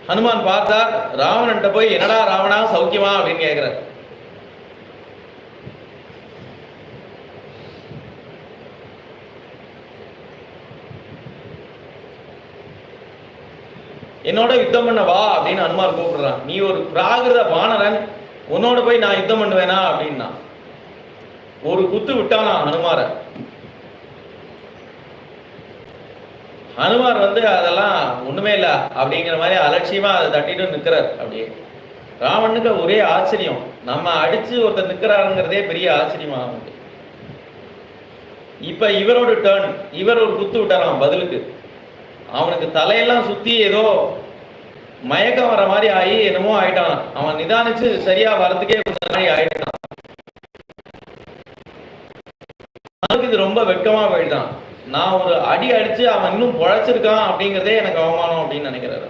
ஹனுமான் பார்த்தார், ராவணன்ட்ட போய் என்னடா ராவணா சௌக்கியமா அப்படின்னு கேட்கிறார். என்னோட யுத்தம் பண்ண வா அப்படின்னு ஹனுமான் கூப்பிடுறான். நீ ஒரு பிராகிருத வானரன், உன்னோட போய் நான் யுத்தம் பண்ணுவேனா அப்படின்னா ஒரு குத்து விட்டானா ஹனுமார. ஹனுமார் அதெல்லாம் ஒண்ணுமே இல்லை அப்படிங்கிற மாதிரி அலட்சியமா அதை தட்டிட்டு நிற்கிறார். அப்படியே ராவனுக்கு ஒரே ஆச்சரியம், நம்ம அடிச்சு ஒருத்தர் நிற்கிறாருங்கிறதே பெரிய ஆச்சரியமா இருக்கு. இப்ப இவரோட டர்ன், இவர் ஒரு குத்து விட்டாராம் பதிலுக்கு. அவனுக்கு தலையெல்லாம் சுத்தி ஏதோ மயக்கம் வர மாதிரி ஆகி என்னமோ ஆயிட்டான். அவன் நிதானிச்சு சரியா வரதுக்கே மாதிரி ஆயிட்டான். அவனுக்கு இது ரொம்ப வெட்கமா போயிட்டான். நான் ஒரு அடி அடிச்சு அவன் இன்னும் பொழைச்சிருக்கான் அப்படிங்கிறதே எனக்கு அவமானம் அப்படின்னு நினைக்கிறாரு.